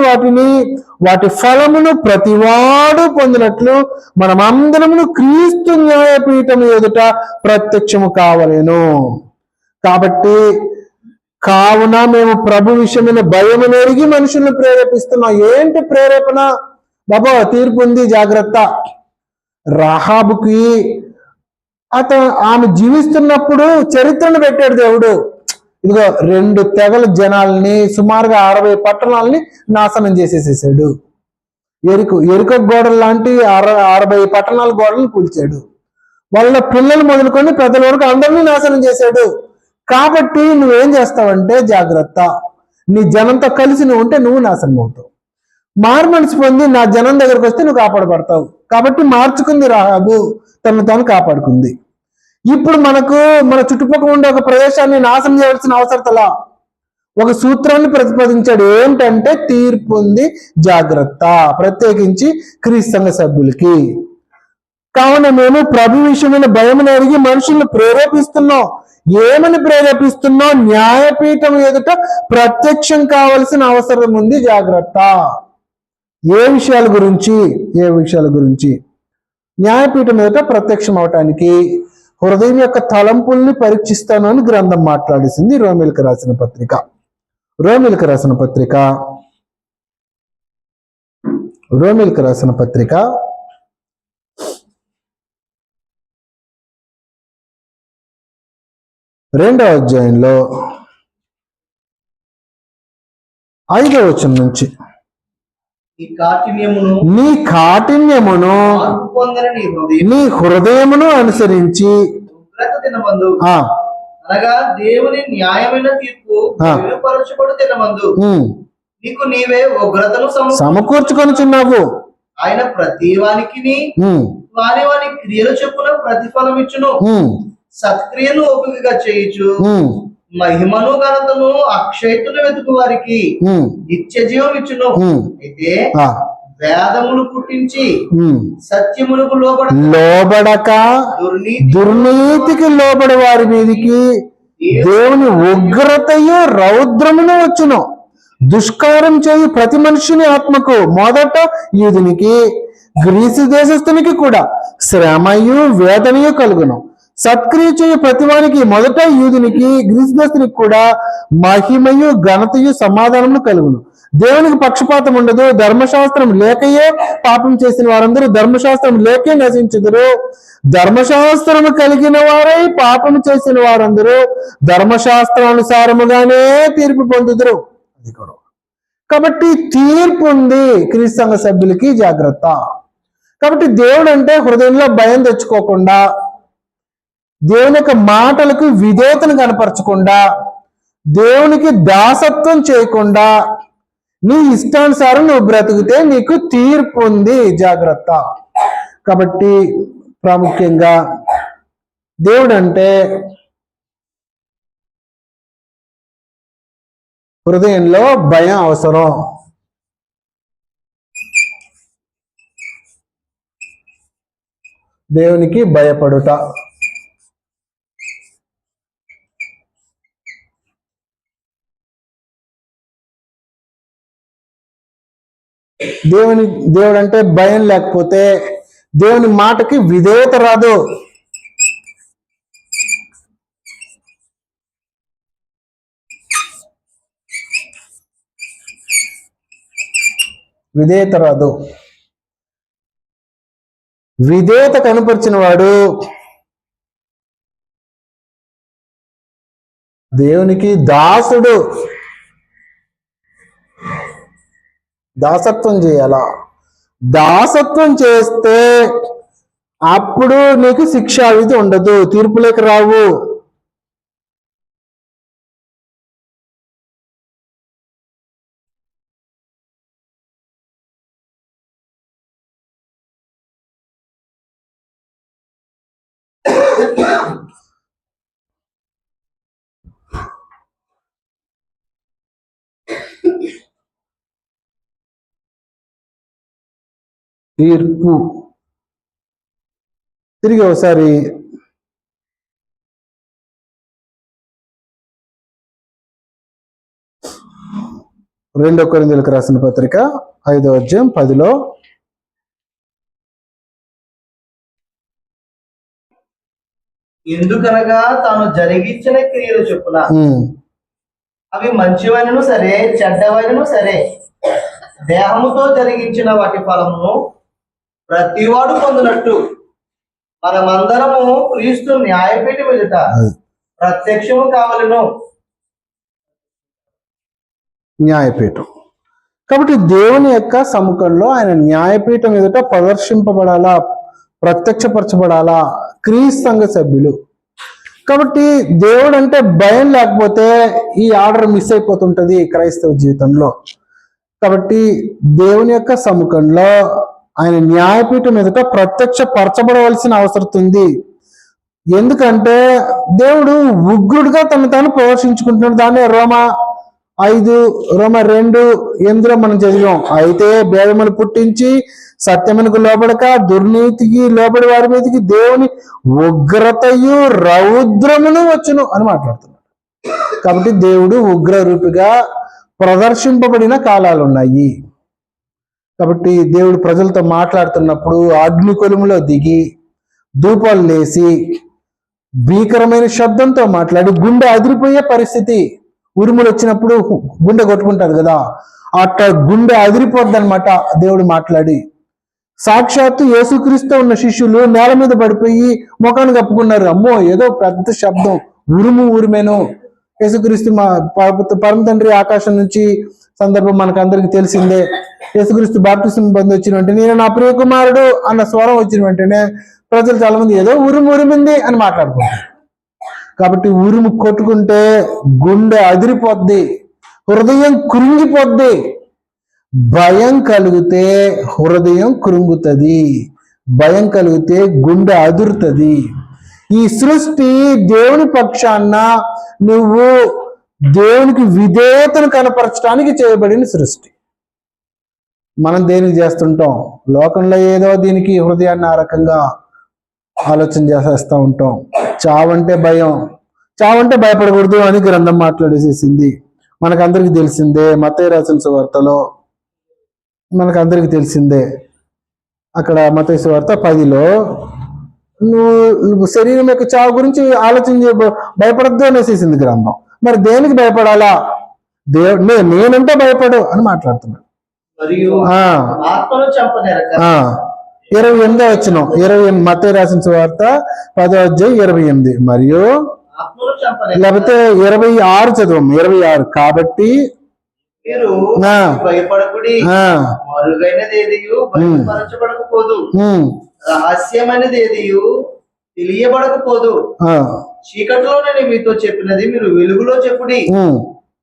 వాటి ఫలమును ప్రతివాడు పొందినట్లు మనమందరమును క్రీస్తు న్యాయపీఠము ఎదుట ప్రత్యక్షము కావలేను. కాబట్టి కావున మేము ప్రభు విషయమైన భయము నెరిగి మనుషులను ప్రేరేపిస్తున్నాం. ఏంటి ప్రేరేపణ? బాబా తీర్పు ఉంది, జాగ్రత్త. రాహాబుకి ఆమె జీవిస్తున్నప్పుడు చరిత్రను పెట్టాడు దేవుడు. ఇదిగో 2 తెగల జనాల్ని, సుమారుగా 60 పట్టణాలని నాశనం చేసేసేసాడు. ఎరుక గోడలు లాంటి 60 పట్టణాల గోడలను కూల్చాడు. వాళ్ళ పిల్లలు మొదలుకొని పెద్దల వరకు అందరినీ నాశనం చేశాడు. కాబట్టి నువ్వేం చేస్తావంటే జాగ్రత్త. నీ జనంతో కలిసి నువ్వు ఉంటే నువ్వు నాశనం అవుతావు. మనసు పొంది నా జనం దగ్గరకు వస్తే నువ్వు కాపాడబడతావు. కాబట్టి మార్చుకుంది రాహాబు, తను తాను కాపాడుకుంది. ఇప్పుడు మన చుట్టుపక్కల ఉండే ఒక ప్రదేశాన్ని నాశనం చేయాల్సిన అవసరతలా ఒక సూత్రాన్ని ప్రతిపాదించాడు. ఏంటంటే తీర్పు ఉంది, జాగ్రత్త. ప్రత్యేకించి క్రీస్తు సంఘ సభ్యులకి. కావున మేము ప్రభు విషయమైన భయమును ఎరిగి మనుషులను ప్రేరేపిస్తున్నాం. ఏమని ప్రేరేపిస్తున్నాం? న్యాయపీఠం ఎదుట ప్రత్యక్షం కావలసిన అవసరం ఉంది, జాగ్రత్త. ఏ విషయాల గురించి? న్యాయపీఠం ఎదుట ప్రత్యక్షం అవటానికి హృదయం యొక్క తలంపుల్ని పరీక్షిస్తాను అని గ్రంథం మాట్లాడేసింది. రోమీయులకు రాసిన పత్రిక 2వ అధ్యాయంలో 5వ వచనం నుంచి, నీ కాఠిన్యమును నీ హృదయమును అనుసరించి అనగా దేవుని న్యాయమైన తీర్పు వెలుపరచబడు దినమందు నీకు నీవే ఉగ్రతను సమకూర్చుకొనుచున్నావు. ఆయన ప్రతి వానికి వాని క్రియలు చొప్పున ప్రతిఫలం ఇచ్చును. సత్క్రియను ఓపికగా చేయుచు మహిమను ఘనతను అక్షయతులు వెతుకు వారికి నిత్య జీవం ఇచ్చును. అయితే వేదములు పుట్టించి సత్యములకు లోబడక దుర్నీతికి లోబడి వారి మీదికి దేవుని ఉగ్రతయు రౌద్రమును వచ్చును. దుష్కారం చేయు ప్రతి మనుషుని ఆత్మకు, మొదట యూదునికి గ్రీసు దేశస్థునికి కూడా శ్రమయు వేదనయు కలుగును. సత్క్రియ చేయు ప్రతివానికి, మొదట యూదునికి గ్రీసు దేశస్తునికి కూడా మహిమయు ఘనతయు సమాధానము కలుగును. దేవునికి పక్షపాతం ఉండదు. ధర్మశాస్త్రం లేకయే పాపం చేసిన వారందరూ ధర్మశాస్త్రం లేకే నశించుదురు. ధర్మశాస్త్రము కలిగిన వారై పాపం చేసిన వారందరూ ధర్మశాస్త్రానుసారముగానే తీర్పు పొందుదురు. అది కూడా కాబట్టి తీర్పు ఉంది క్రీస్తు సంఘ సభ్యులకి, జాగ్రత్త. కాబట్టి దేవుడు అంటే హృదయంలో భయం తెచ్చుకోకుండా, దేవుని యొక్క మాటలకు విధేయతను కనపరచకుండా, దేవునికి దాసత్వం చేయకుండా నీ ఇష్టానుసారం నువ్వు బ్రతికితే నీకు తీర్పు ఉంది, జాగ్రత్త. కాబట్టి ప్రాముఖ్యంగా దేవుడు అంటే హృదయంలో భయం అవసరం. దేవునికి భయపడుట. దేవుడు అంటే భయం లేకపోతే దేవుని మాటకి విధేయత రాదు. విధేయత రాదు. విధేయత కనపరిచిన వాడు దేవునికి దాసుడు. దాసత్వం చేయాలా? దాసత్వం చేస్తే అప్పుడు నీకు శిక్షావిధి ఉండదు, తీర్పులేక రావు. తీర్పు తిరిగి ఒకసారి రెండో కొరింథీయులకు రాసిన పత్రిక 5వ అధ్యాయం 10లో ఎందుకనగా తాను జరిగించిన క్రియలు చొప్పున అవి మంచివైనను సరే చెడ్డవైనను సరే దేహముతో జరిగించిన వాటి ఫలమును ప్రతివాడు పొందినట్టు మనమందరము క్రీస్తు న్యాయపీఠం ఎదుట ప్రత్యక్షము కావాలను. న్యాయపీఠం. కాబట్టి దేవుని యొక్క సముఖంలో ఆయన న్యాయపీఠం ఎదుట ప్రదర్శింపబడాలా, ప్రత్యక్షపరచబడాలా క్రీస్తు సంఘ సభ్యులు. కాబట్టి దేవుడు అంటే భయం లేకపోతే ఈ ఆర్డర్ మిస్ అయిపోతుంటది క్రైస్తవ జీవితంలో. కాబట్టి దేవుని యొక్క సముఖంలో ఆయన న్యాయపీఠం ఎదుట ప్రత్యక్షపరచబడవలసిన అవసరం ఉంది. ఎందుకంటే దేవుడు ఉగ్రుడుగా తను తాను ప్రదర్శించుకుంటున్నాడు. దాన్ని రోమా 2:8 మనం చదివాం. అయితే భేదమును పుట్టించి సత్యమునకు లోబడక దుర్నీతికి లోబడి వారి మీదకి దేవుని ఉగ్రతయు రౌద్రమును వచ్చును అని మాట్లాడుతున్నాడు. కాబట్టి దేవుడు ఉగ్ర రూపిగా ప్రదర్శింపబడిన కాలాలు ఉన్నాయి. కాబట్టి దేవుడు ప్రజలతో మాట్లాడుతున్నప్పుడు అగ్ని కొలుములో దిగి ధూపాలు లేసి భీకరమైన శబ్దంతో మాట్లాడి గుండె అదిరిపోయే పరిస్థితి, ఉరుములు వచ్చినప్పుడు గుండె కొట్టుకుంటారు కదా, అట్లా గుండె అదిరిపోద్ది అనమాట దేవుడు మాట్లాడి. సాక్షాత్తు యేసుక్రీస్తు ఉన్న శిష్యులు నేల మీద పడిపోయి ముఖాన్ని కప్పుకున్నారు. అమ్మో ఏదో పెద్ద శబ్దం, ఉరుమేను. యేసుక్రీస్తు పరమ తండ్రి ఆకాశం నుంచి సందర్భం మనకు అందరికి తెలిసిందే. యేసుక్రీస్తు బాప్తిసం పొంది వచ్చిన వెంటనే నేను నా ప్రియ కుమారుడు అన్న స్వరం వచ్చిన వెంటనే ప్రజలు చాలా మంది ఏదో ఉరిమింది అని మాట్లాడుకుంటారు. కాబట్టి ఉరుము కొట్టుకుంటే గుండె అదిరిపోద్ది, హృదయం కృంగిపోద్ది. భయం కలిగితే హృదయం కృంగుతుంది, భయం కలిగితే గుండె అదురుతుంది. ఈ సృష్టి దేవుని పక్షాన నువ్వు దేవునికి విధేయతను కనపరచడానికి చేయబడిన సృష్టి. మనం దేనికి చేస్తుంటాం? లోకంలో ఏదో దీనికి హృదయాన్ని ఆ రకంగా ఆలోచన చేసేస్తూ ఉంటాం. చావంటే భయం, చావంటే భయపడకూడదు అని గ్రంథం మాట్లాడేసేసింది. మనకందరికి తెలిసిందే. మత్తయి రాసిన సువార్తలో మనకందరికి తెలిసిందే. అక్కడ మత్తయి సువార్త 10లో నువ్వు శరీరం యొక్క చావు గురించి ఆలోచన భయపడద్దు అనేసేసింది గ్రంథం. మరి దేనికి భయపడాలా? నేనంటే భయపడు అని మాట్లాడుతున్నాడు. 28వ వచనం, 20 మత్తయి రాసిన సువార్త 10వ అధ్యాయం 28. మరియు లేకపోతే 26 చదవం. 26 కాబట్టి మీరు ఆ. భయపడకుడి, ఆ, మరుగైనది ఏదియు బయలుపరచబడకపోదు, ఉమ్, రహస్యమైనది ఏదియు తెలియబడకపోదు. ఆ, చీకటిలో నేను మీతో చెప్పినది మీరు వెలుగులో చెప్పుడి, ఉమ్,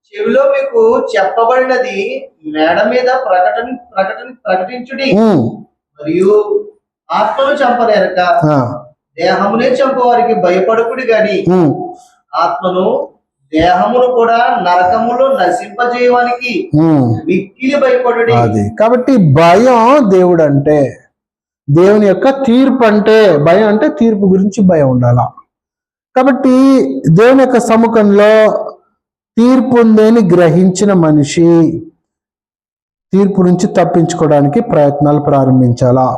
చెవిలో మీకు చెప్పబడినది మేడ మీద ప్రకటించుడి. ఉమ్, మరియు ఆత్మను చంపనేరక ఆ, దేహమునే చంపవారికి భయపడకుడి గాని ఉమ్, ఆత్మను దేహమును కూడా నరకములో నశింపజేయడానికి ఉమ్. మిక్కిలి భయపడుడి. అది కాబట్టి భయం దేవుడు అంటే, దేవుని యొక్క తీర్పు అంటే భయం అంటే తీర్పు గురించి భయం ఉండాల. కాబట్టి దేవుని యొక్క సముఖంలో తీర్పు ఉందని గ్రహించిన మనిషి తీర్పు నుంచి తప్పించుకోవడానికి ప్రయత్నాలు ప్రారంభించాలా.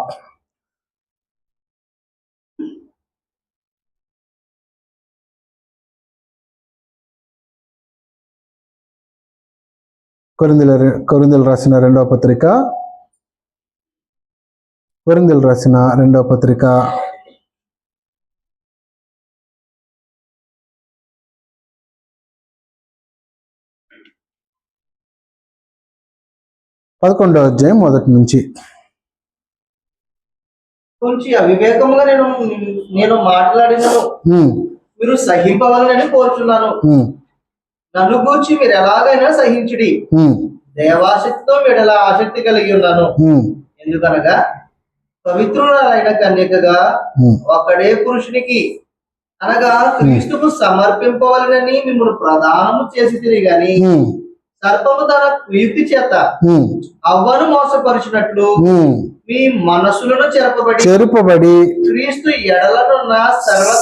కొరింథీయులు రాసిన రెండవ పత్రిక 11వ అధ్యాయం మొదటి నుంచి. కొంచెం అవివేకముగా నేను మాట్లాడినను ఉమ్, మీరు సహింపవాలని కోరుచున్నాను. ఉమ్, నన్ను గూర్చి మీరు ఎలాగైనా సహించుడి. ఉమ్, దేవాసక్తితో మీడల ఆసక్తి కలిగి ఉన్నాను. ఉమ్, ఎందుకనగా పవిత్రురాలైన కన్యకగా ఉమ్, ఒకడే పురుషునికి అనగా క్రీస్తుకు సమర్పింపవలనని మిమ్మల్ని ప్రదానము చేసి తిరిగి గాని ఉమ్, సర్పము తన యుక్తి చేత ఉమ్, అవ్వను మోసపరిచినట్లు ఉమ్, మీ మనసులను చెరుపబడి క్రీస్తు ఎడలనున్న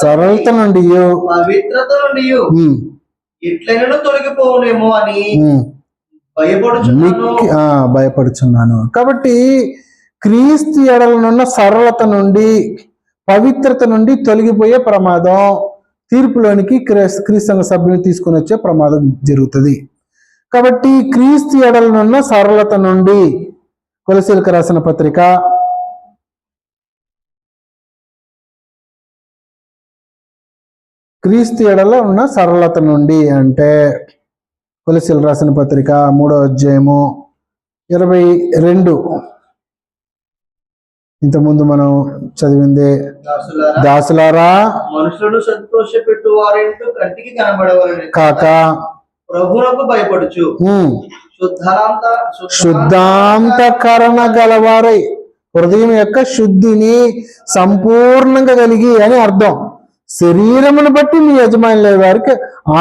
సరళత నుండి పవిత్రత నుండి ఇట్లైనను తొలగిపోవునేమో అని భయపడుచున్నాను. కాబట్టి క్రీస్తు ఎడలనున్న సరళత నుండి పవిత్రత నుండి తొలగిపోయే ప్రమాదం, తీర్పులోనికి క్రీస్తు సభ్యుని తీసుకుని వచ్చే ప్రమాదం జరుగుతుంది. కాబట్టి క్రీస్తు ఎడలనున్న సరళత నుండి కొలసీలకు రాసిన పత్రిక 3వ అధ్యాయము 22. ఇంతకుముందు మనం చదివిందే, దాసులారా మనుషులను సంతోషపెట్టు వారింటూ కంటికి కనబడవాలని కాక ప్రభువునకు భయపడుచు శుద్ధాంతకరణ గలవారై హృదయం యొక్క శుద్ధిని సంపూర్ణంగా కలిగి అని అర్థం. శరీరమును బట్టి మీ యజమానుల వారికి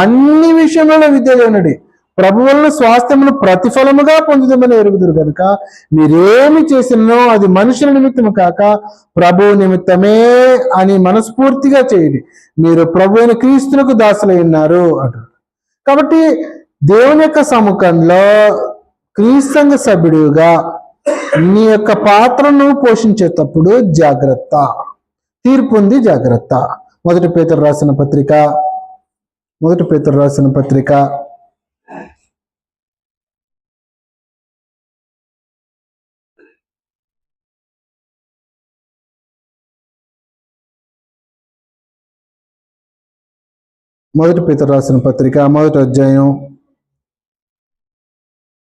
అన్ని విషయంలో విద్యలోనుడి ప్రభు వలన స్వాస్థ్యమును ప్రతిఫలముగా పొందుదామని ఎరుగుదురు కనుక మీరేమి చేసినో అది మనుషుల నిమిత్తము కాక ప్రభు నిమిత్తమే అని మనస్ఫూర్తిగా చేయండి, మీరు ప్రభు అయిన క్రీస్తునకు దాసులై ఉన్నారు అంటారు. కాబట్టి దేవుని యొక్క సముఖంలో క్రీస్తు సభ్యుడిగా నీ యొక్క పాత్రను పోషించేటప్పుడు జాగ్రత్త, తీర్పు ఉంది జాగ్రత్త. మొదటి పేతురు రాసిన పత్రిక 1వ అధ్యాయం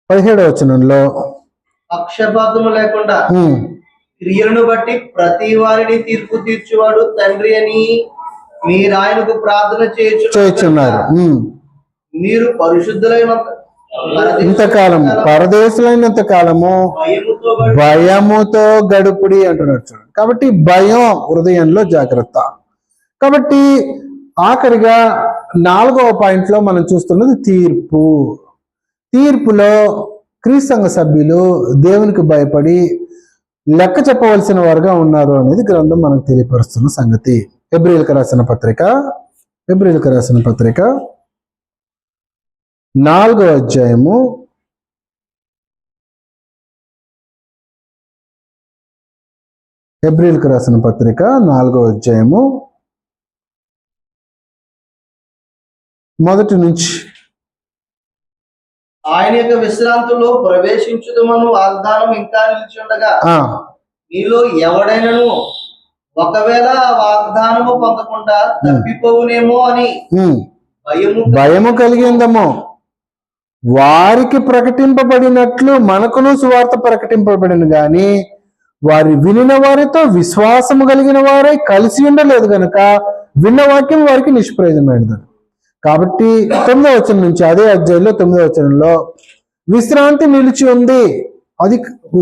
17వ వచనంలో పక్షపాతము లేకుండా క్రియలను బట్టి ప్రతి వారిని తీర్పు తీర్చువాడు తండ్రి అని మీరు ఆయనకు ప్రార్థన చేయుచున్నారు. మీరు పరిశుద్ధులైన ఇంతకాలం పరదేశులైనంత కాలము భయముతో గడుపుడి అంటున్నాడు చూడండి. కాబట్టి భయం హృదయంలో జాగ్రత్త. కాబట్టి ఆఖరిగా 4వ పాయింట్లో మనం చూస్తున్నది తీర్పు. తీర్పులో క్రీస్తు సభ్యులు దేవునికి భయపడి లెక్క చెప్పవలసిన వారుగా ఉన్నారు అనేది గ్రంథం మనకు తెలియపరుస్తున్న సంగతి. హెబ్రీయులకు రాసిన పత్రిక 4వ అధ్యాయము 1 నుంచి. ఆయన యొక్క విశ్రాంతిలో ప్రవేశించుదమను వాగ్దానం ఇంకా నిలిచి ఉండగా మీలో ఎవడైనను ఒకవేళ వాగ్దానము పొందకుండా తప్పిపోవునేమో అని భయము కలిగిందమో వారికి ప్రకటింపబడినట్లు మనకును సువార్త ప్రకటింపబడిన గాని వారి వినిన వారితో విశ్వాసము కలిగిన వారై కలిసి ఉండలేదు గనుక విన్న వాక్యం వారికి నిష్ప్రయోజనమైనది. కాబట్టి 9వ వచనం నుంచి అదే అధ్యాయంలో 9వ వచనంలో విశ్రాంతి నిలిచి ఉంది. అది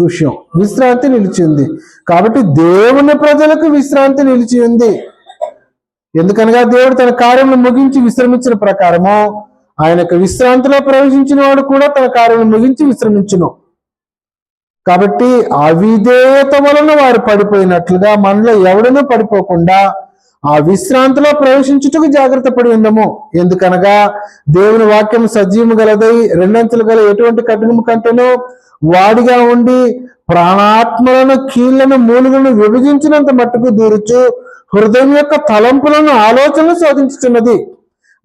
విషయం, విశ్రాంతి నిలిచి ఉంది. కాబట్టి దేవుని ప్రజలకు విశ్రాంతి నిలిచి ఉంది. ఎందుకనగా దేవుడు తన కార్యములు ముగించి విశ్రమించిన ప్రకారము ఆయన యొక్క విశ్రాంతిలో ప్రవేశించిన వాడు కూడా తన కార్యములు ముగించి విశ్రమించును. కాబట్టి అవిధేయత వలన వారు పడిపోయినట్లుగా మనలో ఎవడనూ పడిపోకుండా ఆ విశ్రాంతిలో ప్రవేశించుటకు జాగ్రత్త పడి ఉండము. ఎందుకనగా దేవుని వాక్యం సజీవము గలదై రెండంచులు గల ఎటువంటి కఠినము కంటేనో వాడిగా ఉండి ప్రాణాత్మలను కీళ్లను మూలులను విభజించినంత మట్టుకు దూరుచు హృదయం యొక్క తలంపులను ఆలోచనలు శోధించుతున్నది.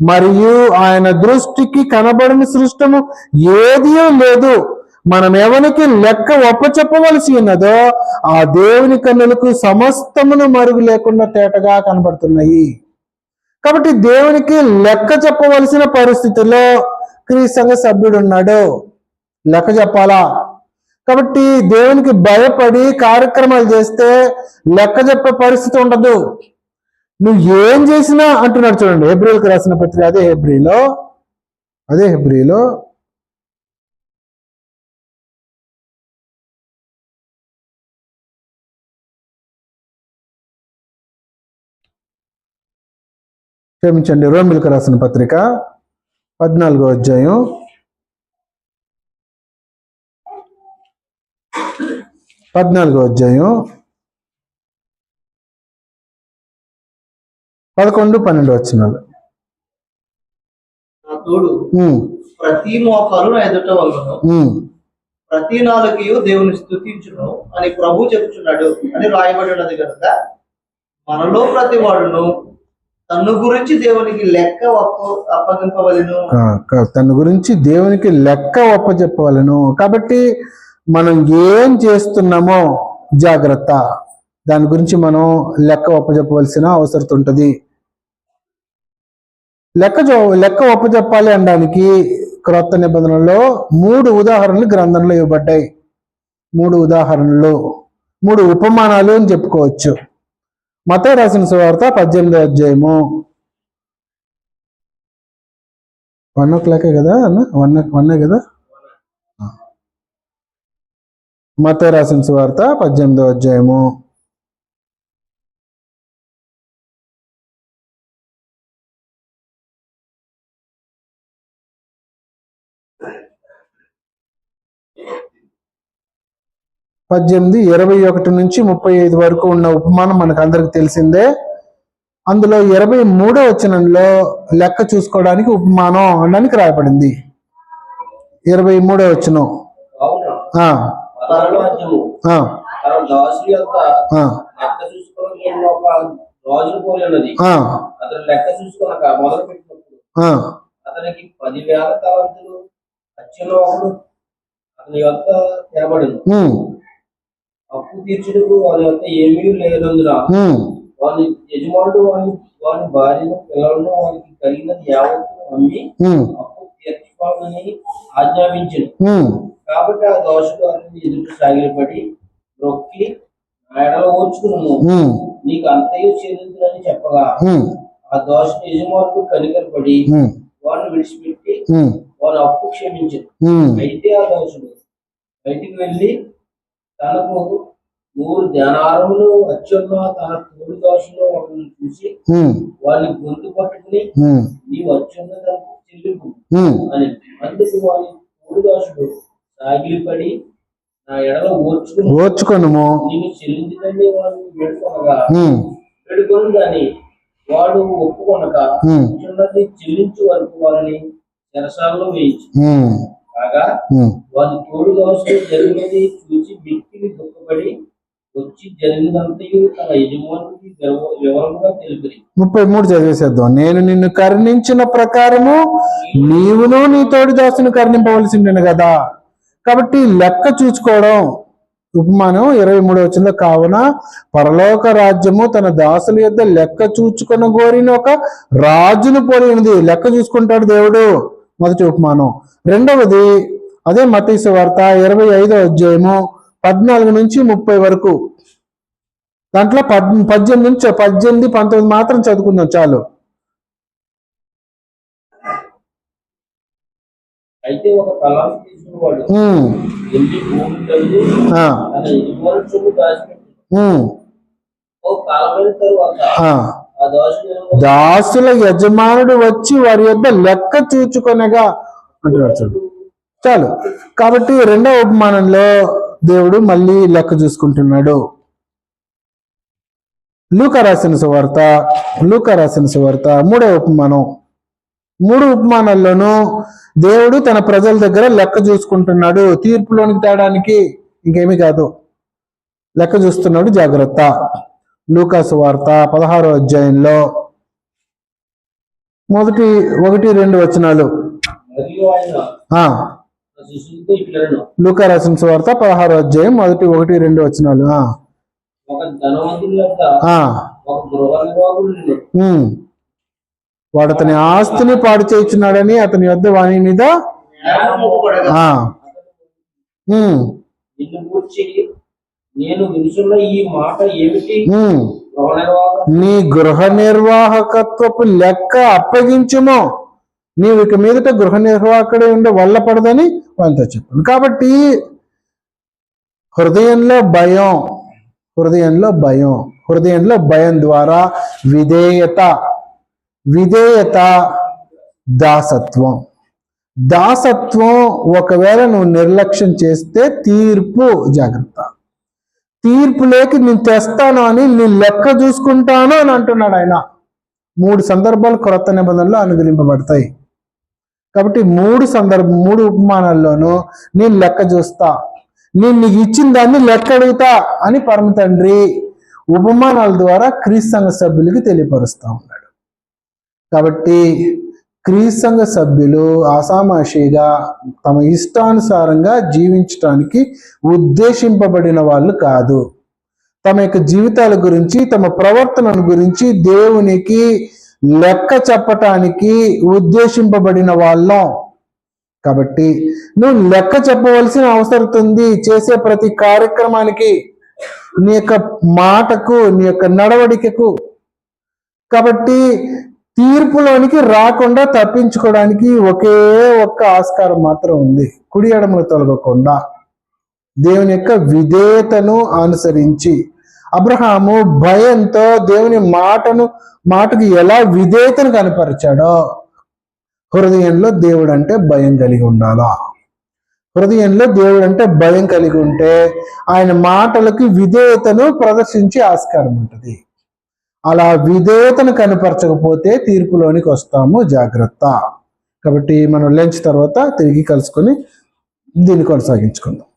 మరియు ఆయన దృష్టికి కనబడిన సృష్టము ఏదియో లేదు. మనం ఎవరికి లెక్క ఒప్పచెప్పవలసి ఉన్నదో ఆ దేవుని కన్నులకు సమస్తమును మరుగు లేకుండా తేటగా కనబడుతున్నాయి. కాబట్టి దేవునికి లెక్క చెప్పవలసిన పరిస్థితుల్లో క్రీస్తు సంఘ సభ్యుడు ఉన్నాడు, లెక్క చెప్పాలా. కాబట్టి దేవునికి భయపడి కార్యక్రమాలు చేస్తే లెక్క చెప్పే పరిస్థితి ఉండదు. నువ్వు ఏం చేసినా అంటున్నాడు చూడండి, హెబ్రీలకు రాసిన పత్రిక అదే హెబ్రీలో క్షమించండి, రోమిలకు రాసిన పత్రిక 14వ అధ్యాయం 11-12 వచనాలు. నా తోడు ప్రతి మోకాలు నా ఎదుట వలన ప్రతి నాలుకయు దేవుని స్తుతించును అని ప్రభు చెప్పుచున్నాడు అని రాయబడి ఉన్నది కనుక మనలో ప్రతి వాడును తన గురించి దేవునికి లెక్క అప్పగింపవలెను. తన గురించి దేవునికి లెక్క ఒప్పచెప్పవలను. కాబట్టి మనం ఏం చేస్తున్నామో జాగ్రత్త, దాని గురించి మనం లెక్క ఒప్పచెప్పవలసిన అవసరం ఉంటుంది. లెక్క ఒప్పచెప్పాలి అనడానికి క్రొత్త నిబంధనలో 3 ఉదాహరణలు గ్రంథంలో ఇవ్వబడ్డాయి. 3 ఉదాహరణలు, 3 ఉపమానాలు అని చెప్పుకోవచ్చు. మత్తయి రాసిన సువార్త 18వ అధ్యాయము 1 o'clock కదా అన్న, 1 కదా. మత్తయి రాసిన సువార్త 18వ అధ్యాయము 18:21 నుంచి 35 వరకు ఉన్న ఉపమానం మనకు అందరికి తెలిసిందే. అందులో 23వ వచనంలో లెక్క చూసుకోవడానికి ఉపమానం అనడానికి రాయబడింది. 23వ వచనం, అతనికి 10,000 తలాంతులు అత్యలో అతని యొక్క తేబడింది. అప్పు తీర్చుటకు వారి యొక్క ఏమీ లేనందున వారి యజమానుడు వారి భార్యను పిల్లలను వారికి కలిగినది యావత్తును అమ్మి అప్పు తీర్చుకోవాలని ఆజ్ఞాపించను. కాబట్టి ఆ దోషుడు అతని ఎదురు సాగిలపడి రొక్కి నా ఎడల ఓర్చుకును, నీకు అంతయు చెల్లించునని చెప్పగా ఆ దోషుడు యజమానుడు కనికరపడి వారిని విడిచిపెట్టి వారి అప్పు క్షమించను. అయితే ఆ దోషుడు బయటికి వెళ్ళి తనకు 100 ధ్యానారములు అత్యున్న తన తోడు దోషులు వారిని చూసి వారిని గొంతు పట్టుకుని నీవు అత్యున్న తనకు చెల్లింపు అని. అందుకు వారి తోడు దోషుడు సాగిలిపడి నా ఎడల ఓర్చుకును నీవు చెల్లించదని వారిని వేడుకొను గాని వాడు ఒప్పుకొనక చిన్నది చెల్లించు వరకు వారిని చెరసాలలో వేయించు. కాగా వారి తోడు దోషులు జరిగినది చూసి వ్యక్తిని దుఃఖపడి వచ్చి జరిగినంతయు తన యజమానికి వివరంగా తెలిపి 33 చదివేసేద్దాం. నేను నిన్ను కరుణించిన ప్రకారము నీవును నీ తోడి దాసును కరుణింపవలసి ఉండేను కదా. కాబట్టి లెక్క చూసుకోవడం ఉపమానం 23వ వచనంలో, కావున పరలోక రాజ్యము తన దాసుల యొద్ద లెక్క చూచుకొని కోరిన ఒక రాజును పోలి ఉన్నది. లెక్క చూసుకుంటాడు దేవుడు. మొదటి ఉపమానం. రెండవది అదే మత్తయి సువార్త 25వ అధ్యాయము 14 నుంచి 30 వరకు. దాంట్లో 18, 19 మాత్రం చదువుకుందాం చాలు. అయితే ఒక తలాంతు తీసుకున్నవాడు వెళ్ళి భూమి తల్లి తన యజమాని సొమ్ము దాచిపెట్టి ఓ కాలమైన తరువాత ఆ దాసుల యజమానుడు వచ్చి వారి యొద్ద లెక్క చూచుకొనగా అంటున్నాడు చూడు. చాలు. కాబట్టి రెండవ ఉపమానంలో దేవుడు మళ్ళీ లెక్క చూసుకుంటున్నాడు. లూకా రాసిన సువార్త 3వ ఉపమానం. 3 ఉపమానాల్లోనూ దేవుడు తన ప్రజల దగ్గర లెక్క చూసుకుంటున్నాడు. తీర్పులోనికి తేడానికి ఇంకేమీ కాదు, లెక్క చూస్తున్నాడు. జాగ్రత్త. లూకా సువార్త 16వ అధ్యాయంలో 1-2 వచనాలు. మరియు ఆయన శిష్యులతో ఇట్లనెను. లూకా రాసిన సువార్త 16వ అధ్యాయం 1-2 వచనాలు. ఒక ధనవంతుని యొద్ద ఒక గృహ నిర్వాహకుడు ఉండెను. వాడు అతని ఆస్తిని పాడు చేయించున్నాడని అతని యొద్ద వాని మీద నిన్ను గూర్చి నేను వినుచున్న ఈ మాట ఏమిటి? నీ గృహ నిర్వాహకత్వపు లెక్క అప్పగించుమో, నీవు ఇక మీదట గృహ నిర్వాహకుడే ఉండే వల్ల పడదని వాళ్ళతో చెప్పాను. కాబట్టి హృదయంలో భయం ద్వారా విధేయత దాసత్వం ఒకవేళ నువ్వు నిర్లక్ష్యం చేస్తే తీర్పు. జాగ్రత్త. తీర్పులోకి నేను తెస్తాను అని నేను లెక్క చూసుకుంటాను అని అంటున్నాడు ఆయన. 3 సందర్భాలు క్రొత్త నిబంధనలో అనుగ్రహింపబడతాయి. కాబట్టి 3 ఉపమానాల్లోనూ నేను లెక్క చూస్తా, నేను నీకు ఇచ్చిన దాన్ని లెక్క అడుగుతా అని పరమ తండ్రి ఉపమానాల ద్వారా క్రీస్తు సంఘ సభ్యులకి తెలియపరుస్తా ఉన్నాడు. కాబట్టి క్రీస్తు సంఘ సభ్యులు ఆషామాషిగా తమ ఇష్టానుసారంగా జీవించటానికి ఉద్దేశింపబడిన వాళ్ళు కాదు. తమ యొక్క జీవితాల గురించి, తమ ప్రవర్తనను గురించి దేవునికి లెక్క చెప్పటానికి ఉద్దేశింపబడిన వాళ్ళం. కాబట్టి నువ్వు లెక్క చెప్పవలసిన అవసరం ఉంది. చేసే ప్రతి కార్యక్రమానికి, నీ యొక్క మాటకు, నీ యొక్క నడవడికకు. కాబట్టి తీర్పులోనికి రాకుండా తప్పించుకోవడానికి ఒకే ఒక్క ఆస్కారం మాత్రం ఉంది. కుడి ఎడమలు తొలగకుండా దేవుని యొక్క విధేయతను అనుసరించి, అబ్రహాము భయంతో దేవుని మాటకు ఎలా విధేయతను కనపరిచాడో, హృదయంలో దేవుడు అంటే భయం కలిగి ఉండాలా. హృదయంలో దేవుడు అంటే భయం కలిగి ఉంటే ఆయన మాటలకి విధేయతను ప్రదర్శించే ఆస్కారం ఉంటుంది. అలా విధేయతను కనపరచకపోతే తీర్పులోనికి వస్తాము. జాగ్రత్త. కాబట్టి మనం లంచ్ తర్వాత తిరిగి కలుసుకొని దీన్ని కొనసాగించుకుందాం.